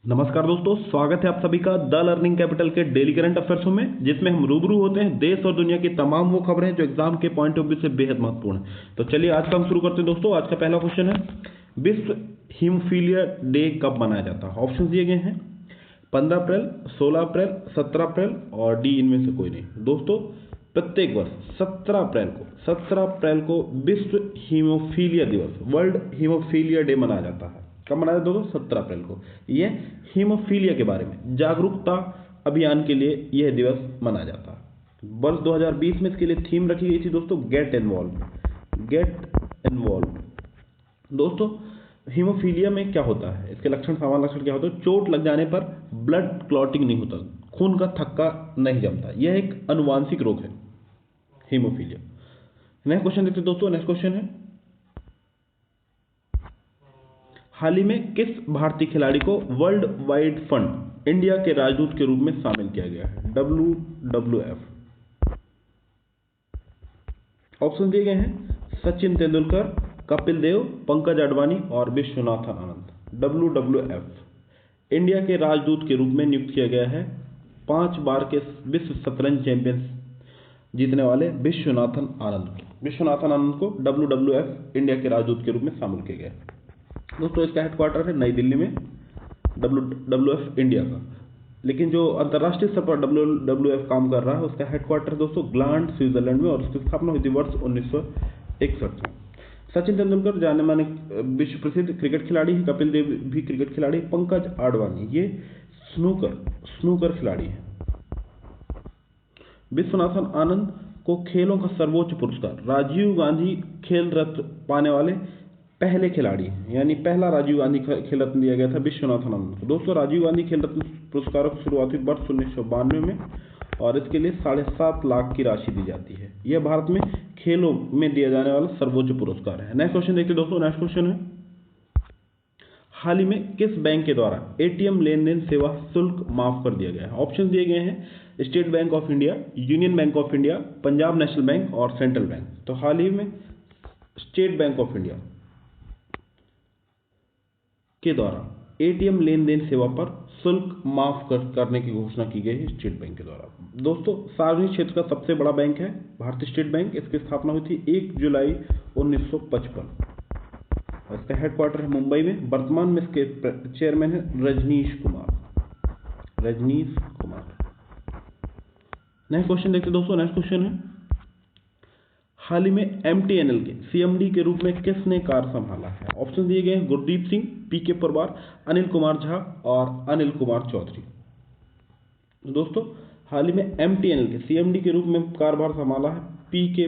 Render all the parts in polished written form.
नमस्कार दोस्तों, स्वागत है आप सभी का द लर्निंग कैपिटल के डेली करंट अफेयर्स में, जिसमें हम रूबरू होते हैं देश और दुनिया की तमाम वो खबरें जो एग्जाम के पॉइंट ऑफ व्यू से बेहद महत्वपूर्ण है। तो चलिए आज का हम शुरू करते हैं दोस्तों। आज का पहला क्वेश्चन है, विश्व हीमोफीलिया डे कब मनाया जाता है? ऑप्शन दिए गए हैं 15 अप्रैल, 16 अप्रैल, 17 अप्रैल और डी इनमें से कोई नहीं। दोस्तों, प्रत्येक वर्ष 17 अप्रैल को विश्व हीमोफीलिया दिवस, वर्ल्ड हीमोफीलिया डे मनाया जाता है। कब मनाया जाता है दोस्तों? 17 अप्रैल को। यह हीमोफीलिया के बारे में जागरूकता अभियान के लिए यह दिवस मनाया जाता है। वर्ष 2020 में इसके लिए थीम रखी गई थी दोस्तों, गेट इन्वॉल्व। दोस्तों, हीमोफीलिया में क्या होता है, इसके लक्षण, सामान्य लक्षण क्या होते हैं? चोट लग जाने पर ब्लड क्लॉटिंग नहीं होता, खून का थक्का नहीं जमता। यह एक अनुवांशिक रोग है हीमोफीलिया। नेक्स्ट क्वेश्चन देखते हैं दोस्तों। नेक्स्ट क्वेश्चन है, हाल ही में किस भारतीय खिलाड़ी को वर्ल्ड वाइड फंड इंडिया के राजदूत के रूप में शामिल किया गया है? WWF। ऑप्शन दिए गए हैं सचिन तेंदुलकर, कपिल देव, पंकज अडवाणी और विश्वनाथन आनंद। WWF इंडिया के राजदूत के रूप में नियुक्त किया गया है 5 बार के विश्व शतरंज चैंपियन जीतने वाले विश्वनाथन आनंद को WWF इंडिया के राजदूत के रूप में शामिल किया गया है। दोस्तों, इसका हेडक्वार्टर है नई दिल्ली में, WWF इंडिया का। लेकिन जो अंतर्राष्ट्रीय स्तर पर WWF काम कर रहा है, उसका हेडक्वार्टर दोस्तों ग्लांड, स्विट्जरलैंड में, और उसकी स्थापना हुई थी वर्ष 1961 में। सचिन तेंदुलकर जाने माने विश्व प्रसिद्ध क्रिकेट खिलाड़ी हैं। कपिल देव भी क्रिकेट खिलाड़ी। पंकज अडवाणी ये स्नूकर खिलाड़ी हैं। विश्वनाथन आनंद को खेलों का सर्वोच्च पुरस्कार राजीव गांधी खेल रत्न पाने वाले पहले खिलाड़ी हैं, यानी पहला राजीव गांधी खेल रत्न दिया गया था विश्वनाथन आनंद को। दोस्तों, राजीव गांधी खेल रत्न पुरस्कारों की शुरुआत हुई वर्ष 1992 में, और इसके लिए 7.5 लाख की राशि दी जाती है। यह भारत में खेलों में दिया जाने वाला सर्वोच्च पुरस्कार है। नेक्स्ट क्वेश्चन देखिए दोस्तों। नेक्स्ट क्वेश्चन है, हाल ही में किस बैंक के द्वारा ATM लेन देन सेवा शुल्क माफ कर दिया गया है? ऑप्शन दिए गए हैं state bank of India, union bank of India, Punjab national bank और सेंट्रल बैंक। तो हाल ही में स्टेट बैंक ऑफ इंडिया के द्वारा ATM लेन देन सेवा पर शुल्क माफ करने की घोषणा की गई है स्टेट बैंक के द्वारा। दोस्तों, सार्वजनिक क्षेत्र का सबसे बड़ा बैंक है भारतीय स्टेट बैंक। इसकी स्थापना हुई थी 1 जुलाई 1955 और इसका हेडक्वार्टर है मुंबई में। वर्तमान में इसके चेयरमैन है रजनीश कुमार। नेक्स्ट क्वेश्चन देखते हैं दोस्तों। नेक्स्ट क्वेश्चन है, हाल ही में MTNL के CMD के रूप में किसने कार्य संभाला है? ऑप्शन दिए गए हैं गुरदीप सिंह, PK परमार, अनिल कुमार झा और अनिल कुमार चौधरी। दोस्तों, हाल ही में MTNL के CMD के रूप में कार्यभार संभाला है PK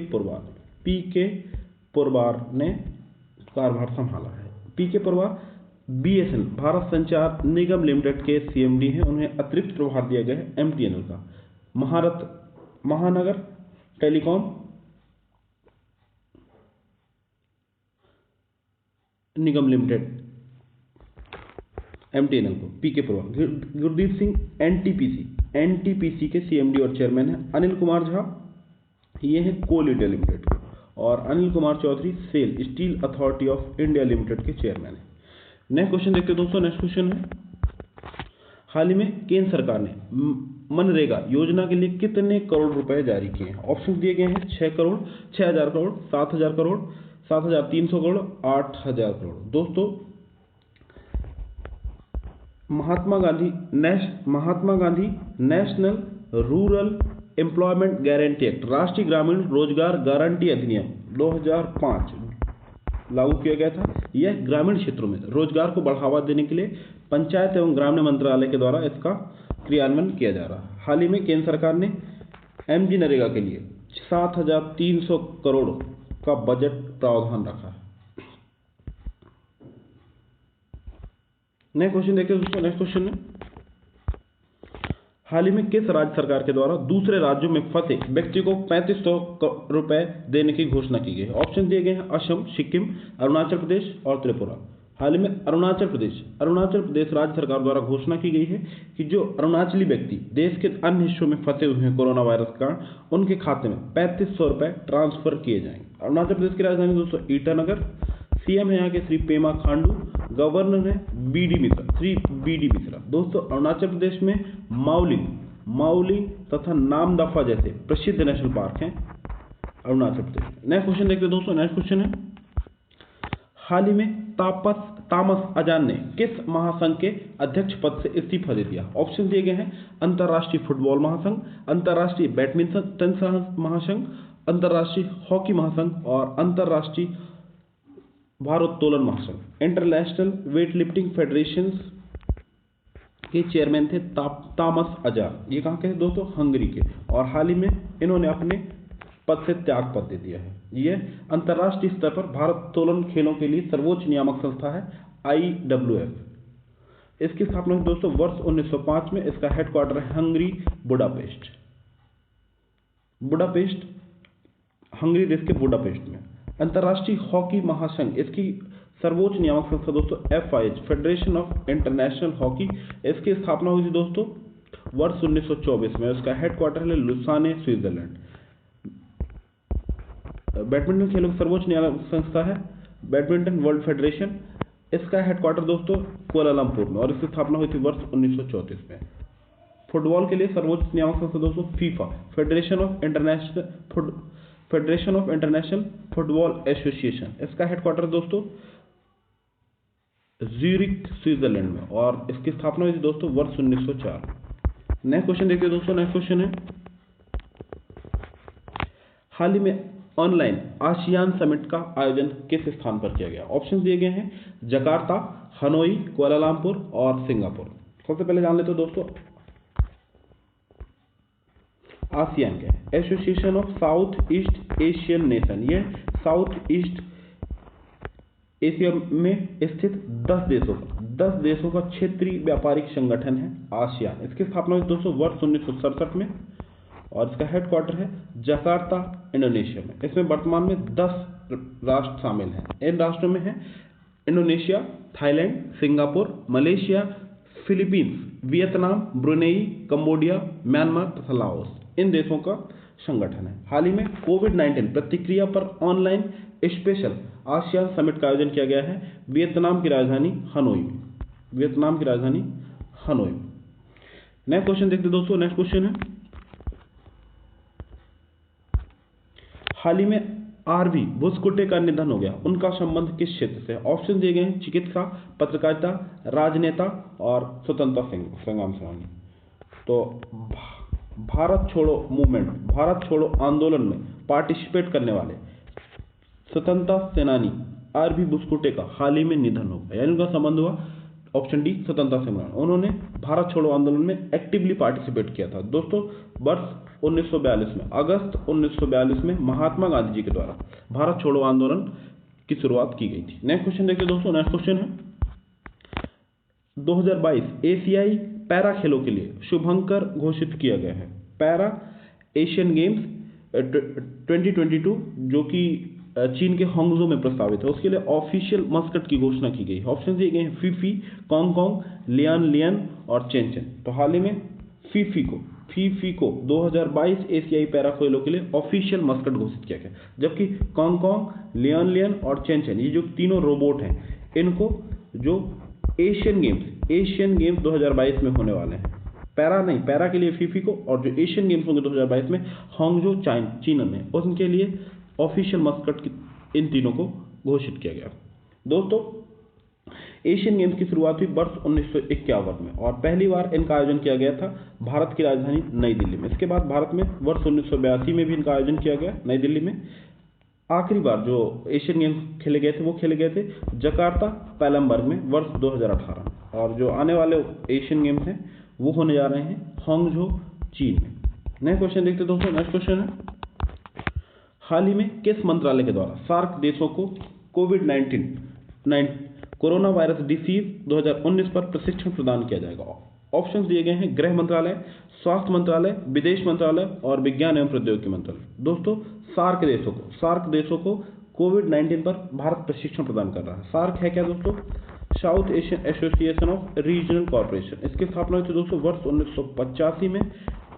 परमार ने कार्यभार संभाला है। PK परमार BSNL भारत संचार निगम लिमिटेड के CMD हैं। उन्हें अतिरिक्त प्रभार दिया गया है MTNL का महानगर टेलीकॉम निगम लिमिटेड MTNL को PK परमार। गुरदीप सिंह NTPC के CMD और चेयरमैन हैं। अनिल कुमार झा ये हैं कोल इंडिया लिमिटेड के, और Anil Kumar Chaudhary SAIL steel authority of India limited के चेयरमैन हैं। नेक्स्ट क्वेश्चन देखते हैं दोस्तों। नेक्स्ट क्वेश्चन है, हाल ही में केंद्र सरकार ने मनरेगा योजना के लिए कितने करोड़ रुपए जारी किए हैं? ऑप्शन दिए गए हैं 6 करोड़, 6,000 करोड़, 7,000 करोड़, 7,300 करोड़, 8,000 करोड़। दोस्तों, Mahatma Gandhi national rural employment guarantee act, राष्ट्रीय ग्रामीण रोजगार गारंटी अधिनियम 2005 लागू किया गया था। यह ग्रामीण क्षेत्रों में रोजगार को बढ़ावा देने के लिए पंचायत एवं ग्रामीण मंत्रालय के द्वारा इसका क्रियान्वयन किया जा रहा है। हाल ही में केंद्र सरकार ने MG नरेगा के लिए 7,300 करोड़ का बजट प्रावधान रखा है। नेक्स्ट क्वेश्चन देखते हैं दोस्तों। नेक्स्ट क्वेश्चन में, हाल ही में किस राज्य सरकार के द्वारा दूसरे राज्यों में फंसे व्यक्ति को 3500 रुपए देने की घोषणा की गई है? ऑप्शन दिए गए हैं असम, सिक्किम, अरुणाचल प्रदेश और त्रिपुरा। हाल ही में अरुणाचल प्रदेश राज्य सरकार द्वारा घोषणा की गई है कि जो अरुणाचली व्यक्ति देश के अन्य हिस्सों में फंसे हुए हैं कोरोना वायरस के कारण, उनके खाते में 3500 रुपए ट्रांसफर किए जाएंगे। अरुणाचल प्रदेश की राजधानी दोस्तों ईटानगर। CM है यहाँ के श्री पेमा खांडू, गवर्नर है BD मिश्रा। श्री BD मिश्रा। दोस्तों अरुणाचल प्रदेश में माउलिंग तथा नामदफा जैसे प्रसिद्ध नेशनल पार्क हैं अरुणाचल प्रदेश। नेक्स्ट क्वेश्चन देखते हैं दोस्तों। नेक्स्ट क्वेश्चन है, हाल ही में तामस अजान ने किस महासंघ के अध्यक्ष पद से इस्तीफा दे दिया? ऑप्शन दिए गए हैं अंतर्राष्ट्रीय फुटबॉल महासंघ, अंतर्राष्ट्रीय बैडमिंटन महासंघ, अंतर्राष्ट्रीय हॉकी महासंघ और अंतर्राष्ट्रीय भारोत्तोलन महासंघ। इंटरनेशनल वेट लिफ्टिंग फेडरेशन के चेयरमैन थे तामस अजान। ये कहाँ के थे दोस्तों? हंगरी के। और हाल ही में इन्होंने अपने पद से त्याग पत्र दे दिया है। यह अंतर्राष्ट्रीय स्तर पर भारोत्तोलन खेलों के लिए सर्वोच्च नियामक संस्था है IWF। इसकी स्थापना दोस्तों वर्ष 1905 में। इसका हेडक्वार्टर है हंगरी बुडापेस्ट हंगरी देश के बुडापेस्ट में। अंतर्राष्ट्रीय हॉकी महासंघ इसकी सर्वोच्च नियामक संस्था दोस्तों FIH federation of international hockey. इसकी स्थापना हुई थी दोस्तों वर्ष 1924 में। इसका हेडक्वार्टर है लुसाने स्विट्जरलैंड। बैडमिंटन खेलों की सर्वोच्च नियामक संस्था है बैडमिंटन वर्ल्ड फेडरेशन। इसका हेडक्वार्टर दोस्तों कुआलालंपुर में और इसकी स्थापना हुई थी वर्ष 1934 में। फुटबॉल के लिए सर्वोच्च नियामक संस्था दोस्तों FIFA federation of international football association. इसका हेडक्वार्टर दोस्तों ज्यूरिख स्विट्जरलैंड में और इसकी स्थापना हुई थी दोस्तों वर्ष 1904। नेक्स्ट क्वेश्चन देखिए दोस्तों। नेक्स्ट क्वेश्चन है, हाल ही में ऑनलाइन आसियान समिट का आयोजन किस स्थान पर किया गया? ऑप्शन दिए गए हैं जकार्ता, हनोई, कुआलालंपुर और सिंगापुर। सबसे पहले जान लेते हैं दोस्तों आसियान क्या है? Association of south east Asian nation. ये साउथ ईस्ट एशिया में स्थित 10 देशों का क्षेत्रीय व्यापारिक संगठन है आसियान। इसकी स्थापना हुई दोस्तों वर्ष 1967 में और इसका हेडक्वार्टर है जकार्ता इंडोनेशिया में। इसमें वर्तमान में 10 राष्ट्र शामिल हैं। इन राष्ट्रों में है Indonesia, Thailand, Singapore, Malaysia, Philippines, Vietnam, Brunei, Cambodia, Myanmar तथा लाओस। इन देशों का संगठन है। हाल ही में कोविड-19 प्रतिक्रिया पर ऑनलाइन स्पेशल आसियान समिट का आयोजन किया गया है वियतनाम की राजधानी हनोई में। नेक्स्ट क्वेश्चन देखते दोस्तों। नेक्स्ट क्वेश्चन है, हाल ही में RV बुस्कुटे का निधन हो गया। उनका संबंध किस क्षेत्र से? ऑप्शन दिए गए हैं चिकित्सा, पत्रकारिता, राजनेता और स्वतंत्रता संग्राम सेनानी। तो भारत छोड़ो आंदोलन में पार्टिसिपेट करने वाले स्वतंत्रता सेनानी RV बुस्कुटे का हाल ही में निधन हो गया, यानी उनका संबंध हुआ ऑप्शन डी स्वतंत्रता सेनानी। उन्होंने भारत छोड़ो आंदोलन में एक्टिवली पार्टिसिपेट किया था दोस्तों। वर्ष 1942 में, अगस्त 1942 में महात्मा गांधी जी के द्वारा भारत छोड़ो आंदोलन की शुरुआत की गई थी। नेक्स्ट क्वेश्चन देखते दोस्तों। नेक्स्ट क्वेश्चन है, 2022 एशियाई पैरा खेलों के लिए शुभंकर घोषित किया गया है। पैरा एशियन गेम्स 2022 जो कि चीन के होंगजो में प्रस्तावित है, उसके लिए ऑफिशियल मस्कट की घोषणा की गई है। ऑप्शन दिए गए हैं फीफी, कांगकांग, लियान और चेनचेन। तो हाल ही में फीफी को 2022 एशियाई पैरा खेलों के लिए ऑफिशियल मस्कट घोषित किया गया, जबकि कांगकांग, लियान और चेनचेन ये जो तीनों रोबोट हैं, इनको जो एशियन गेम्स 2022 में होने वाले हैं। पैरा के लिए फीफी को और जो एशियन गेम्स होंगे 2022 में होंगजो चीन में, उनके लिए ऑफिशियल मस्कट इन तीनों को घोषित किया गया। दोस्तों एशियन गेम्स की शुरुआत हुई वर्ष 1951 में और पहली बार इनका आयोजन किया गया था भारत की राजधानी नई दिल्ली में। इसके बाद भारत में वर्ष 1982 में भी इनका आयोजन किया गया नई दिल्ली में। आखिरी बार जो एशियन गेम्स खेले गए थे जकार्ता पैलमबर्ग में वर्ष 2018 और जो आने वाले एशियन गेम्स हैं वो होने जा रहे हैं होंगजो चीन में। नेक्स्ट क्वेश्चन देखते दोस्तों। नेक्स्ट क्वेश्चन है, हाल ही में किस मंत्रालय के द्वारा सार्क देशों को कोविड-19 कोरोना वायरस डिसीज 2019 पर प्रशिक्षण प्रदान किया जाएगा? ऑप्शंस दिए गए हैं गृह मंत्रालय, स्वास्थ्य मंत्रालय, विदेश मंत्रालय और विज्ञान एवं प्रौद्योगिकी मंत्रालय। दोस्तों सार्क देशों को कोविड-19 पर भारत प्रशिक्षण प्रदान कर रहा है। सार्क है क्या दोस्तों? South Asian association of regional corporation. इसकी स्थापना हुई थी दोस्तों वर्ष 1985 में।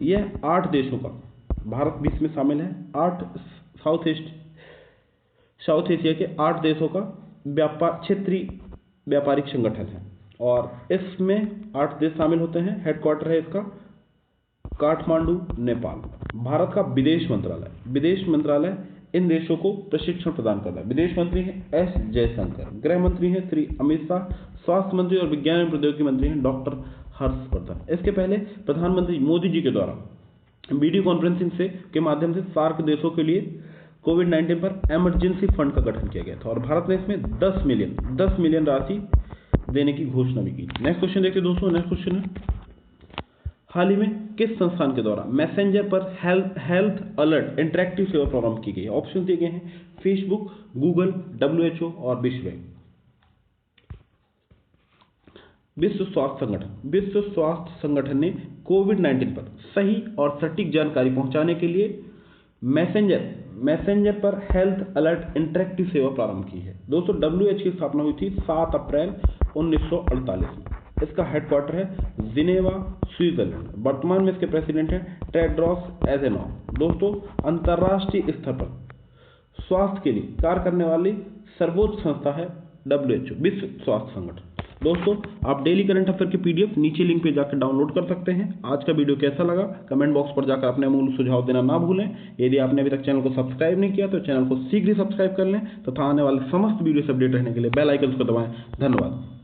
यह 8 देशों का, भारत भी इसमें शामिल है, 8 साउथ एशिया के 8 देशों का क्षेत्रीय व्यापारिक संगठन है। और इसमें 8 देश शामिल होते हैं। हेडक्वार्टर है इसका काठमांडू, नेपाल। भारत का विदेश मंत्रालय इन देशों को प्रशिक्षण प्रदान करता है। विदेश मंत्री हैं एस जयशंकर, गृह मंत्री हैं श्री अमित शाह, स्वास्थ्य मंत्री और विज्ञान एवं प्रौद्योगिकी मंत्री हैं डॉक्टर हर्षवर्धन। इसके पहले प्रधानमंत्री मोदी जी के द्वारा वीडियो कॉन्फ्रेंसिंग के माध्यम से सार्क देशों के लिए कोविड-19 पर इमरजेंसी फंड का गठन किया गया था और भारत ने इसमें 10 मिलियन राशि देने की घोषणा भी की। नेक्स्ट क्वेश्चन देखिए दोस्तों। नेक्स्ट क्वेश्चन है, हाल ही में किस संस्थान के द्वारा मैसेंजर पर हेल्थ अलर्ट इंटरैक्टिव सेवा प्रारंभ की गई है? ऑप्शन दिए गए हैं फेसबुक, गूगल, WHO और विश्व बैंक। विश्व स्वास्थ्य संगठन ने कोविड-19 पर सही और सटीक जानकारी पहुंचाने के लिए मैसेंजर पर हेल्थ अलर्ट इंटरैक्टिव सेवा प्रारंभ की है। दोस्तों WHO की स्थापना हुई थी 7 अप्रैल 1948 में। इसका हेडक्वार्टर है जिनेवा, स्विट्जरलैंड। वर्तमान में इसके प्रेसिडेंट हैं टेड्रोस एधेनॉम। दोस्तों अंतर्राष्ट्रीय स्तर पर स्वास्थ्य के लिए कार्य करने वाली सर्वोच्च संस्था है WHO, विश्व स्वास्थ्य संगठन। दोस्तों आप डेली करंट अफेयर की PDF नीचे लिंक पे जाकर डाउनलोड कर सकते हैं। आज का वीडियो कैसा लगा कमेंट बॉक्स पर जाकर अपने अमूल्य सुझाव देना ना भूलें। यदि आपने अभी तक चैनल को सब्सक्राइब नहीं किया तो चैनल को शीघ्र ही सब्सक्राइब कर लें तथा आने वाले समस्त वीडियो से अपडेट रहने के लिए बेल आइकन को दबाएं। धन्यवाद।